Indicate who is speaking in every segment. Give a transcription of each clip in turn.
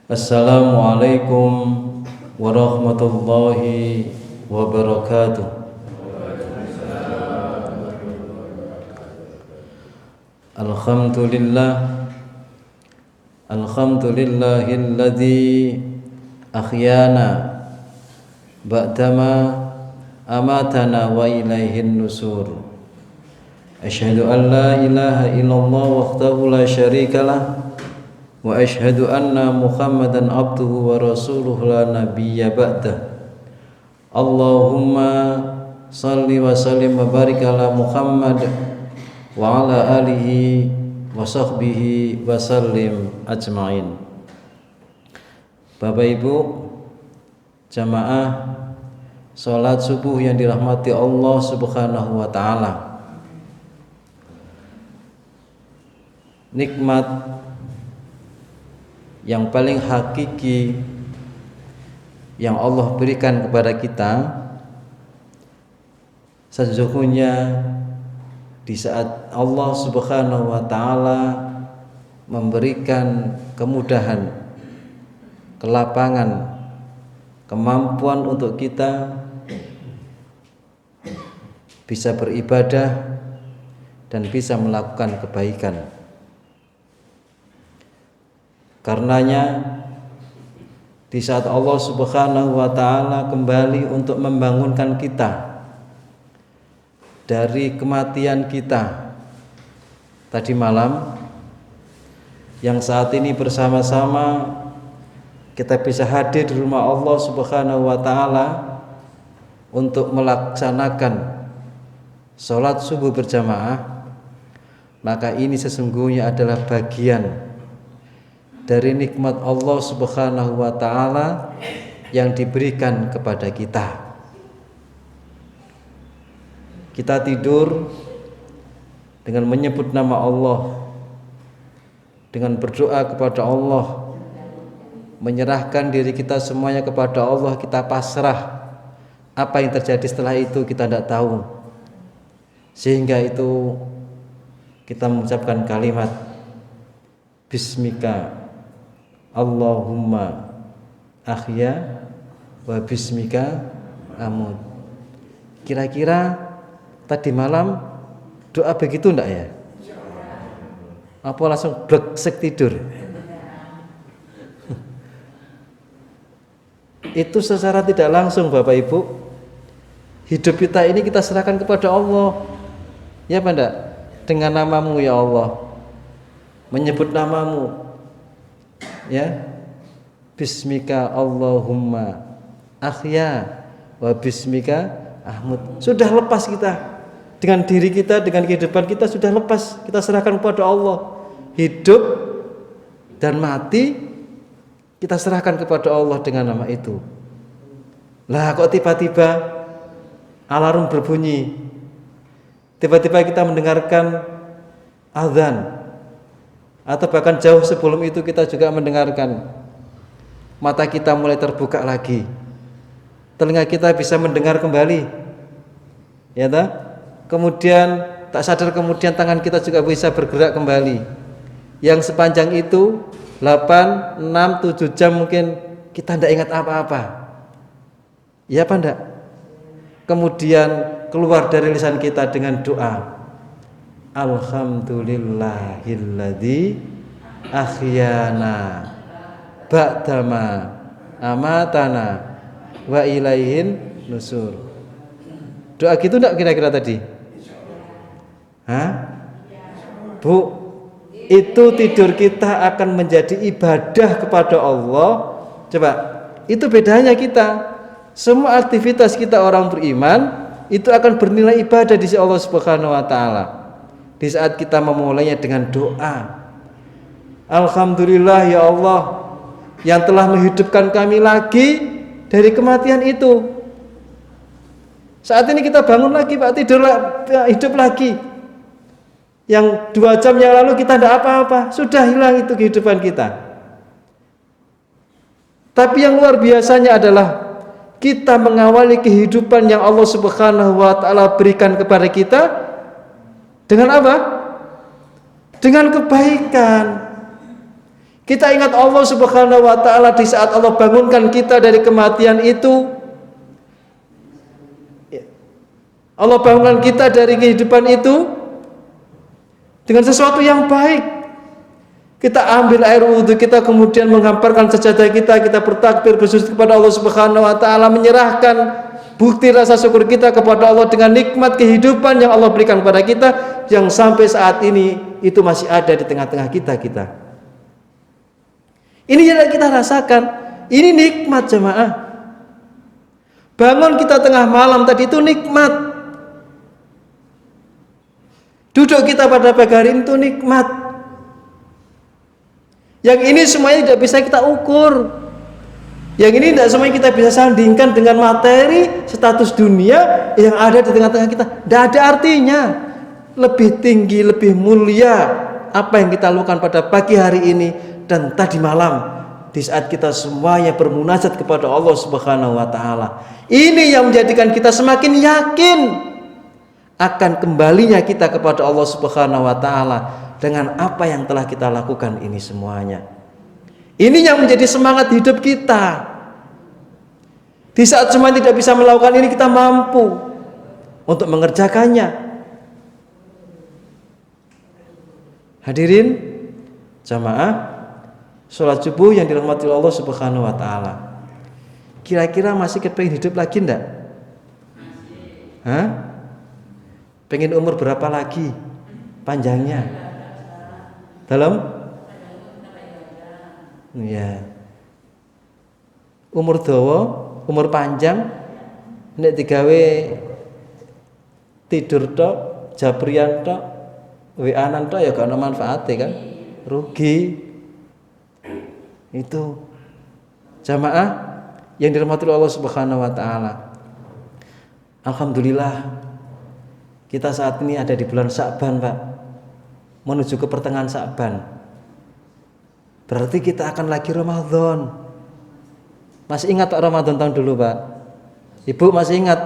Speaker 1: Assalamualaikum warahmatullahi wabarakatuh. Alhamdulillahilladzi ahyana ba'dama amatana wa ilaihin nusur. Asyhadu an la ilaha illallah wahdahu la syarikalah wa asyhadu anna Muhammadan abduhu wa rasuluhu la nabiyya ba'dah. Allahumma salli wa sallim wa barik ala Muhammad wa ala alihi wa sahbihi wa sallim ajma'in. Bapak Ibu jamaah salat subuh yang dirahmati Allah Subhanahu wa taala. Nikmat yang paling hakiki yang Allah berikan kepada kita sesungguhnya di saat Allah Subhanahu wa taala memberikan kemudahan, kelapangan, kemampuan untuk kita bisa beribadah dan bisa melakukan kebaikan. Karenanya di saat Allah Subhanahu wa taala kembali untuk membangunkan kita dari kematian kita tadi malam, yang saat ini bersama-sama kita bisa hadir di rumah Allah Subhanahu wa taala untuk melaksanakan sholat subuh berjamaah, maka ini sesungguhnya adalah bagian dari nikmat Allah Subhanahu wa taala yang diberikan kepada kita. Kita tidur dengan menyebut nama Allah, dengan berdoa kepada Allah, menyerahkan diri kita semuanya kepada Allah, kita pasrah. Apa yang terjadi setelah itu kita tidak tahu. Sehingga itu kita mengucapkan kalimat Bismika Allahumma ahya wa bismika amut. Kira-kira tadi malam doa begitu enggak ya? Apa langsung bleksek tidur? Itu secara tidak langsung Bapak Ibu, hidup kita ini kita serahkan kepada Allah. Ya apa enggak? Dengan namamu ya Allah, menyebut namamu, ya, Bismika Allahumma ahya wa bismika ahmud. Sudah lepas kita dengan diri kita, dengan kehidupan kita sudah lepas, kita serahkan kepada Allah. Hidup dan mati kita serahkan kepada Allah dengan nama itu. Lah kok tiba-tiba alarm berbunyi, tiba-tiba kita mendengarkan azan, atau bahkan jauh sebelum itu kita juga mendengarkan, mata kita mulai terbuka lagi, telinga kita bisa mendengar kembali, ya tak? Kemudian tak sadar kemudian tangan kita juga bisa bergerak kembali. Yang sepanjang itu 8, 6, 7 jam mungkin kita tidak ingat apa-apa, ya apa enggak? Kemudian keluar dari lisan kita dengan doa, Alhamdulillahilladzi ahyana ba'dama amatana wa ilaihin nusur. Doa gitu enggak kira-kira tadi? Hah? Bu, itu tidur kita akan menjadi ibadah kepada Allah. Coba, itu bedanya kita. Semua aktivitas kita orang beriman itu akan bernilai ibadah di sisi Allah Subhanahu wa taala. Di saat kita memulainya dengan doa, Alhamdulillah ya Allah yang telah menghidupkan kami lagi dari kematian itu. Saat ini kita bangun lagi Pak, tidur hidup lagi. Yang 2 jam yang lalu kita tidak apa-apa, sudah hilang itu kehidupan kita. Tapi yang luar biasanya adalah kita mengawali kehidupan yang Allah Subhanahu wa taala berikan kepada kita dengan apa? Dengan kebaikan. Kita ingat Allah Subhanahu wa taala di saat Allah bangunkan kita dari kematian itu. Allah bangunkan kita dari kehidupan itu dengan sesuatu yang baik. Kita ambil air wudhu, kita kemudian menghamparkan sajadah kita, kita bertakbir, bersujud kepada Allah Subhanahu wa taala, menyerahkan bukti rasa syukur kita kepada Allah dengan nikmat kehidupan yang Allah berikan kepada kita, yang sampai saat ini itu masih ada di tengah-tengah kita. Ini yang kita rasakan. Ini nikmat jemaah. Bangun kita tengah malam tadi itu nikmat. Duduk kita pada pagi hari itu nikmat. Yang ini semuanya tidak bisa kita ukur. Yang ini tidak semuanya kita bisa sandingkan dengan materi status dunia yang ada di tengah-tengah kita. Tidak ada artinya. Lebih tinggi, lebih mulia apa yang kita lakukan pada pagi hari ini dan tadi malam, di saat kita semuanya bermunajat kepada Allah Subhanahu wa taala. Ini yang menjadikan kita semakin yakin akan kembalinya kita kepada Allah Subhanahu wa taala dengan apa yang telah kita lakukan ini semuanya. Ini yang menjadi semangat hidup kita. Di saat semua tidak bisa melakukan ini, kita mampu untuk mengerjakannya. Hadirin jamaah sholat subuh yang dirahmati Allah Subhanahu wa taala. Kira-kira masih kepengin hidup lagi enggak? Hah? Pengen umur berapa lagi panjangnya? Dalam? Ya. Umur dawa, umur panjang nek digawe tidur tok, jabrian tok, WA-an tok ya gak ono manfaate kan? Rugi. Itu jamaah yang dirahmati Allah Subhanahu wa taala. Alhamdulillah kita saat ini ada di bulan Sya'ban, Pak. Menuju ke pertengahan Sya'ban. Berarti kita akan lagi Ramadan. Masih ingat Pak Ramadan tahun dulu, Pak? Ibu masih ingat?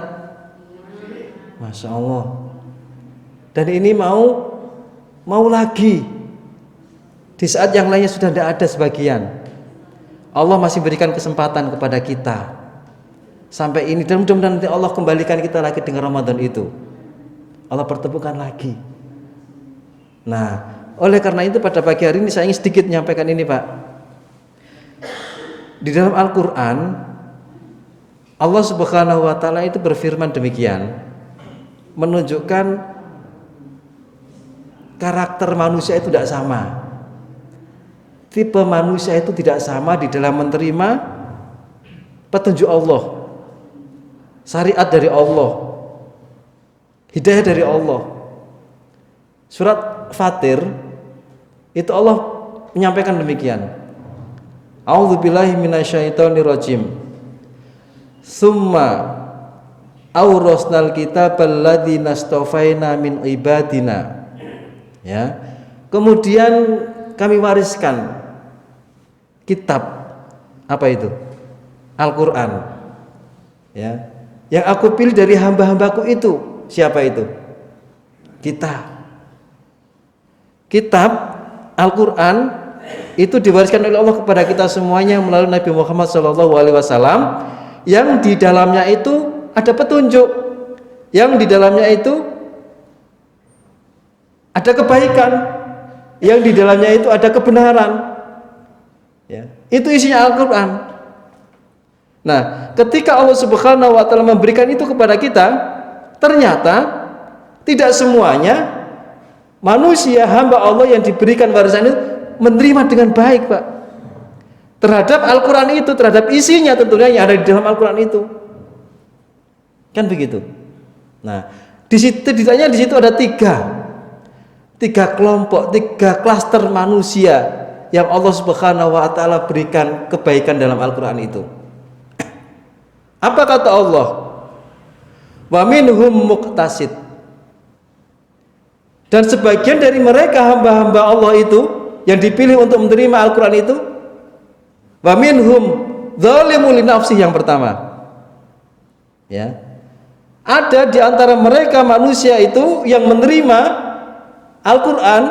Speaker 1: Masya Allah. Dan ini mau lagi. Di saat yang lainnya sudah tidak ada sebagian. Allah masih berikan kesempatan kepada kita. Sampai ini dan mudah-mudahan nanti Allah kembalikan kita lagi dengan Ramadan itu. Allah pertemukan lagi. Nah, oleh karena itu pada pagi hari ini saya ingin sedikit menyampaikan ini, Pak. Di dalam Al-Quran Allah Subhanahu wa taala itu berfirman demikian, menunjukkan karakter manusia itu tidak sama. Tipe manusia itu tidak sama di dalam menerima petunjuk Allah, syariat dari Allah, hidayah dari Allah. Surat Fatir itu Allah menyampaikan demikian. A'udzubillahi minasyaitonirrajim. Summa awrasnal kitabal ladzina astafaina min ibadina. Ya. Kemudian kami wariskan kitab, apa itu? Al-Qur'an. Ya. Yang aku pilih dari hamba-hambaku itu. Siapa itu? Kita. Kitab Al-Quran itu diwariskan oleh Allah kepada kita semuanya melalui Nabi Muhammad SAW, yang di dalamnya itu ada petunjuk, yang di dalamnya itu ada kebaikan, yang di dalamnya itu ada kebenaran. Ya, itu isinya Al-Quran. Nah, ketika Allah Subhanahu wa taala memberikan itu kepada kita, ternyata tidak semuanya manusia hamba Allah yang diberikan warisan itu menerima dengan baik, Pak, terhadap Al-Quran itu, terhadap isinya tentunya yang ada di dalam Al-Quran itu, kan begitu. Nah, di situ ditanya, di situ ada tiga kelompok, tiga klaster manusia yang Allah Subhanahu wa taala berikan kebaikan dalam Al-Quran itu. Apa kata Allah? Wa minhum muqtasid. Dan sebagian dari mereka hamba-hamba Allah itu yang dipilih untuk menerima Al-Quran itu, wa minhum dzalimun li nafsi, yang pertama. Ya. Ada di antara mereka manusia itu yang menerima Al-Quran,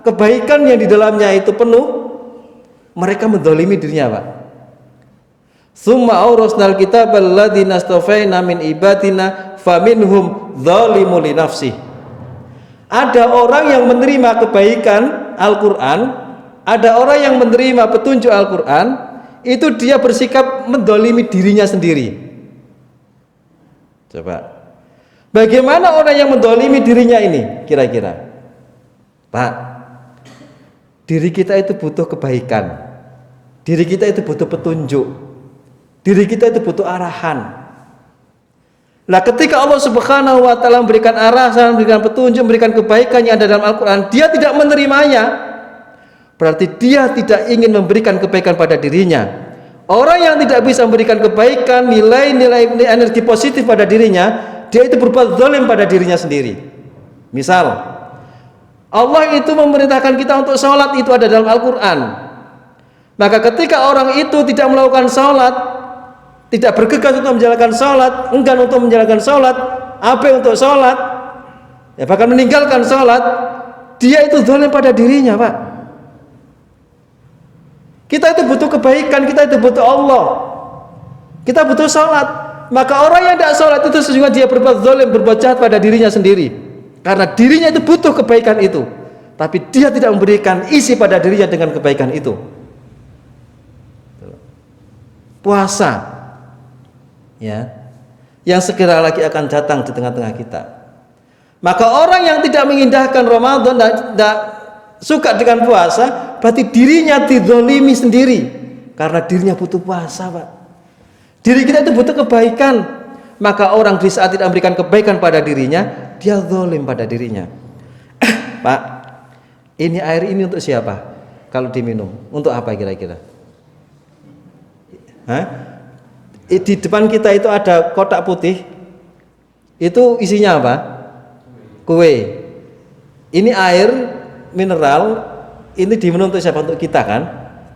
Speaker 1: kebaikan yang di dalamnya itu penuh, Mereka mendolimi dirinya, Pak. Summa aurasnal kitabal ladzina astafaina min ibadina faminhum dzalimun li nafsihi. Ada orang yang menerima kebaikan Al-Quran, ada orang yang menerima petunjuk Al-Quran, itu dia bersikap mendolimi dirinya sendiri. Coba, bagaimana orang yang mendolimi dirinya ini kira-kira? Pak, diri kita itu butuh kebaikan, diri kita itu butuh petunjuk, diri kita itu butuh arahan. Nah, ketika Allah Subhanahu wa taala memberikan arahan, memberikan petunjuk, memberikan kebaikan yang ada dalam Al-Qur'an, dia tidak menerimanya, berarti dia tidak ingin memberikan kebaikan pada dirinya. Orang yang tidak bisa memberikan kebaikan, nilai-nilai energi positif pada dirinya, dia itu berbuat zalim pada dirinya sendiri. Misal, Allah itu memerintahkan kita untuk sholat, itu ada dalam Al-Qur'an. Maka ketika orang itu tidak melakukan sholat, tidak bergegas untuk menjalankan sholat, enggan untuk menjalankan sholat, abai untuk sholat, ya bahkan meninggalkan sholat, dia itu zalim pada dirinya, Pak. Kita itu butuh kebaikan, kita itu butuh Allah, kita butuh sholat. Maka orang yang tidak sholat itu sesungguhnya dia berbuat zalim, berbuat jahat pada dirinya sendiri, karena dirinya itu butuh kebaikan itu, tapi dia tidak memberikan isi pada dirinya dengan kebaikan itu. Puasa, ya, yang segera lagi akan datang di tengah-tengah kita. Maka orang yang tidak mengindahkan Ramadan, tidak suka dengan puasa, berarti dirinya dizalimi sendiri, karena dirinya butuh puasa, Pak. Diri kita itu butuh kebaikan, maka orang di saat tidak memberikan kebaikan pada dirinya, dia zalim pada dirinya. Pak, ini air ini untuk siapa? Kalau diminum, untuk apa kira-kira? Hah? Di depan kita itu ada kotak putih, itu isinya apa? Kue. Ini air mineral, ini diminum untuk siapa? Untuk kita kan?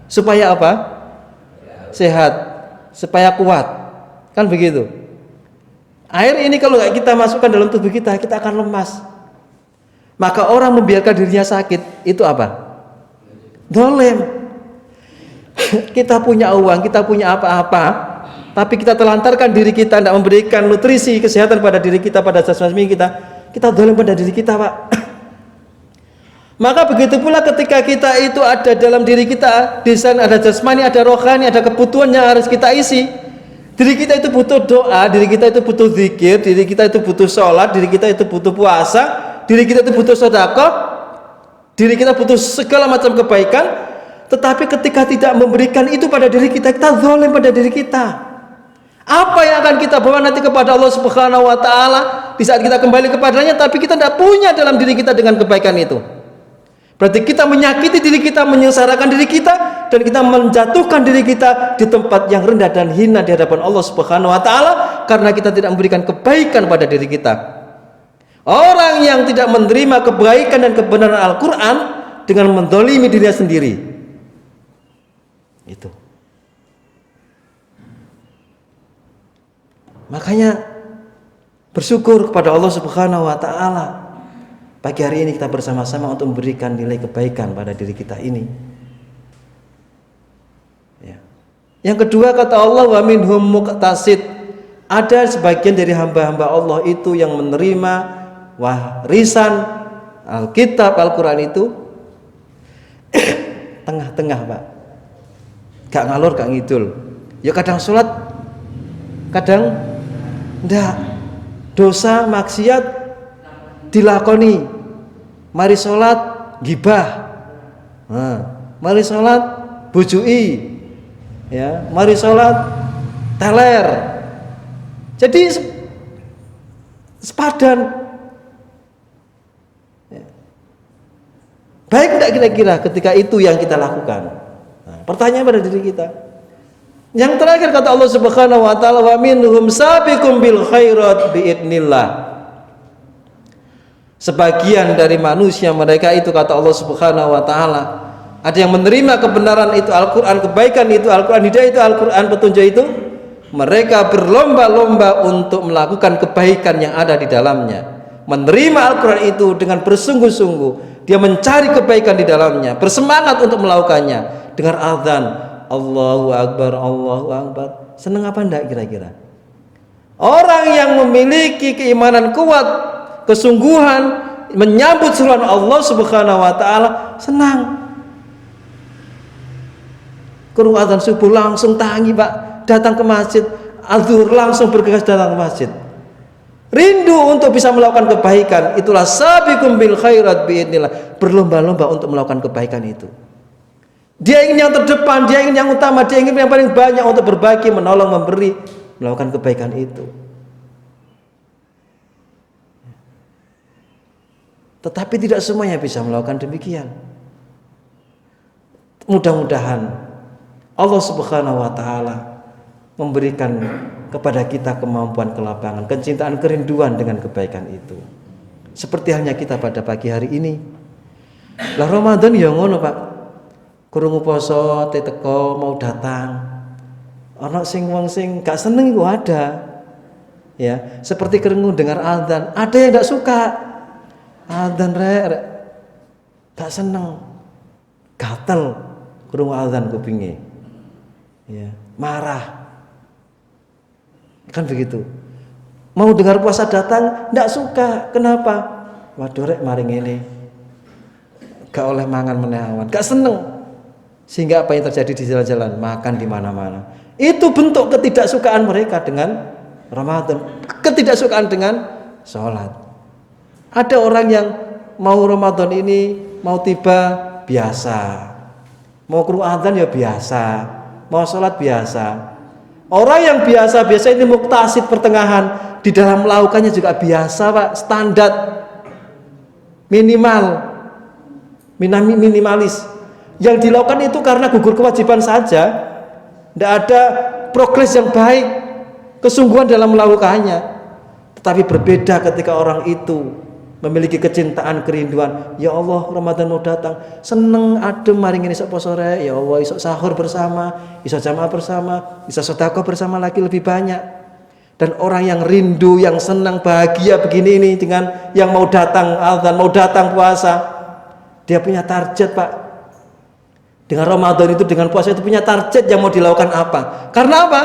Speaker 1: Supaya apa? Sehat, supaya kuat, kan begitu. Air ini kalau nggak kita masukkan dalam tubuh kita, kita akan lemas. Maka orang membiarkan dirinya sakit, itu apa? Zalim. Kita punya uang, kita punya apa-apa, tapi kita telantarkan diri kita, tidak memberikan nutrisi kesehatan pada diri kita, pada jasmani kita zalim pada diri kita, Pak. Maka begitu pula ketika kita itu ada dalam diri kita, di sana ada jasmani, ada rohani, ada kebutuhan yang harus kita isi. Diri kita itu butuh doa, diri kita itu butuh zikir, diri kita itu butuh sholat, diri kita itu butuh puasa, diri kita itu butuh sedekah, diri kita butuh segala macam kebaikan. Tetapi ketika tidak memberikan itu pada diri kita, kita zalim pada diri kita. Apa yang akan kita bawa nanti kepada Allah Subhanahu wa taala di saat kita kembali kepadanya, tapi kita tidak punya dalam diri kita dengan kebaikan itu. Berarti kita menyakiti diri kita, menyengsarakan diri kita, dan kita menjatuhkan diri kita di tempat yang rendah dan hina di hadapan Allah Subhanahu wa taala karena kita tidak memberikan kebaikan pada diri kita. Orang yang tidak menerima kebaikan dan kebenaran Al-Qur'an dengan mendolimi dirinya sendiri. Itu. Makanya bersyukur kepada Allah Subhanahu wa taala. Pagi hari ini kita bersama-sama untuk memberikan nilai kebaikan pada diri kita ini. Ya. Yang kedua kata Allah, wa minhum muqtasid. Ada sebagian dari hamba-hamba Allah itu yang menerima warisan Alkitab, Al-Quran itu tengah-tengah, Pak. Gak ngalor, gak ngidul. Ya kadang sholat, kadang ndak. Dosa maksiat dilakoni. Mari sholat gibah, mari sholat bujui, ya, mari sholat teler. Jadi sepadan. Baik tidak kira-kira ketika itu yang kita lakukan? Nah, pertanyaan pada diri kita. Yang terakhir kata Allah Subhanahu wa taala, wa minhum sabiqum bil khairat biidznillah. Sebagian dari manusia mereka itu kata Allah Subhanahu wa taala, ada yang menerima kebenaran itu Al-Qur'an, kebaikan itu Al-Qur'an, hidayah itu Al-Qur'an, petunjuk itu, mereka berlomba-lomba untuk melakukan kebaikan yang ada di dalamnya. Menerima Al-Qur'an itu dengan bersungguh-sungguh, dia mencari kebaikan di dalamnya, bersemangat untuk melakukannya. Dengar azan, Allahu Akbar, Allahu Akbar. Senang apa enggak kira-kira? Orang yang memiliki keimanan kuat, kesungguhan menyambut seruan Allah Subhanahu wa taala, senang. Kurung azan subuh langsung tangi, Pak, datang ke masjid. Azhur langsung bergegas datang ke masjid. Rindu untuk bisa melakukan kebaikan. Itulah sabiqum bil khairat biidznillah, berlomba-lomba untuk melakukan kebaikan itu. Dia ingin yang terdepan, dia ingin yang utama, dia ingin yang paling banyak untuk berbagi, menolong, memberi, melakukan kebaikan itu. Tetapi tidak semuanya bisa melakukan demikian. Mudah-mudahan Allah Subhanahu wa taala memberikan kepada kita kemampuan, kelapangan, kecintaan, kerinduan dengan kebaikan itu. Seperti halnya kita pada pagi hari ini. Lah Ramadan ya ngono, Pak. Kurungu poso teko mau datang. Ana sing wong sing gak seneng iku ada. Ya, seperti kerungu dengar azan, ada yang gak suka. Azan rek gak seneng. Gatel kurungu azan kupinge. Ya, marah. Kan begitu. Mau dengar puasa datang ndak suka. Kenapa? Waduh rek maring ini gak oleh mangan menawan, gak seneng. Sehingga apa yang terjadi di jalan-jalan, makan di mana-mana. Itu bentuk ketidaksukaan mereka dengan Ramadan, ketidaksukaan dengan sholat. Ada orang yang mau Ramadan ini mau tiba biasa, mau Qur'an azan ya biasa, mau sholat biasa. Orang yang biasa-biasa ini muktasid pertengahan, di dalam melakukannya juga biasa, Pak, standar, minimalis. Yang dilakukan itu karena gugur kewajiban saja, tidak ada progres yang baik, kesungguhan dalam melakukannya. Tetapi berbeda ketika orang itu memiliki kecintaan, kerinduan. Ya Allah, Ramadan mau datang, seneng adem maring ini sok sore. Ya Allah, isok sahur bersama, isok jamaah bersama, isok sedekah bersama lagi lebih banyak. Dan orang yang rindu, yang senang, bahagia begini ini dengan yang mau datang azan, mau datang puasa, dia punya target, Pak. Dengan Ramadan itu, dengan puasa itu punya target yang mau dilakukan apa? Karena apa?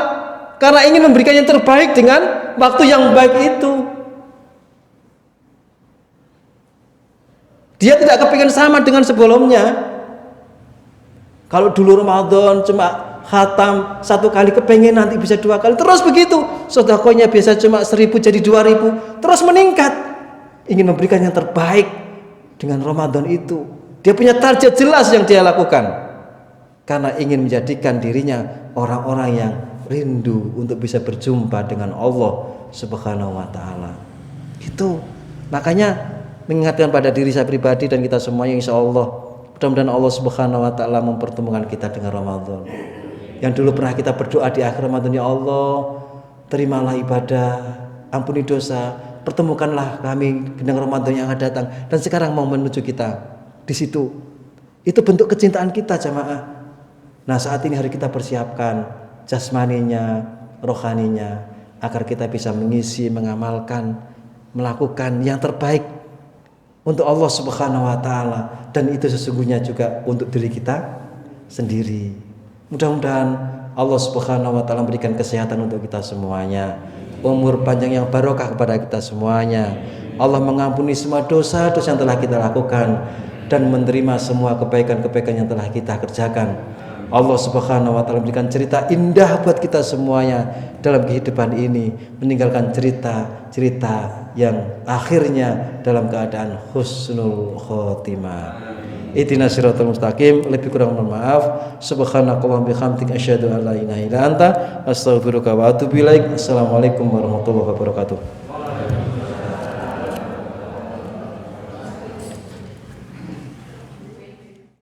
Speaker 1: Karena ingin memberikan yang terbaik dengan waktu yang baik itu. Dia tidak kepingin sama dengan sebelumnya. Kalau dulu Ramadan cuma khatam 1 kali, kepengen nanti bisa 2 kali. Terus begitu. Sedekahnya biasa cuma 1.000 jadi 2.000. Terus meningkat. Ingin memberikan yang terbaik dengan Ramadan itu. Dia punya target jelas yang dia lakukan. Karena ingin menjadikan dirinya orang-orang yang rindu untuk bisa berjumpa dengan Allah Subhanahu wa taala. Itu. Makanya mengingatkan pada diri saya pribadi dan kita semuanya, insya Allah mudah-mudahan Allah Subhanahu wa taala mempertemukan kita dengan Ramadan. Yang dulu pernah kita berdoa di akhir Ramadan, ya Allah, terimalah ibadah, ampuni dosa, pertemukanlah kami dengan Ramadan yang akan datang. Dan sekarang mau menuju kita di situ. Itu bentuk kecintaan kita, jamaah. Nah, saat ini hari kita persiapkan jasmaninya, rohaninya, agar kita bisa mengisi, mengamalkan, melakukan yang terbaik untuk Allah Subhanahu wa taala, dan itu sesungguhnya juga untuk diri kita sendiri. Mudah-mudahan Allah Subhanahu wa taala memberikan kesehatan untuk kita semuanya, umur panjang yang barokah kepada kita semuanya. Allah mengampuni semua dosa-dosa yang telah kita lakukan dan menerima semua kebaikan-kebaikan yang telah kita kerjakan. Allah Subhanahu wa taala memberikan cerita indah buat kita semuanya dalam kehidupan ini, meninggalkan cerita-cerita yang akhirnya dalam keadaan husnul khotimah. Ihdinas siratal mustaqim. Lebih kurang mohon maaf. Subhanakallahumma bihamdika asyhadu an la ilaha illa anta astaghfiruka wa atubu ilaik. Assalamualaikum warahmatullahi wabarakatuh.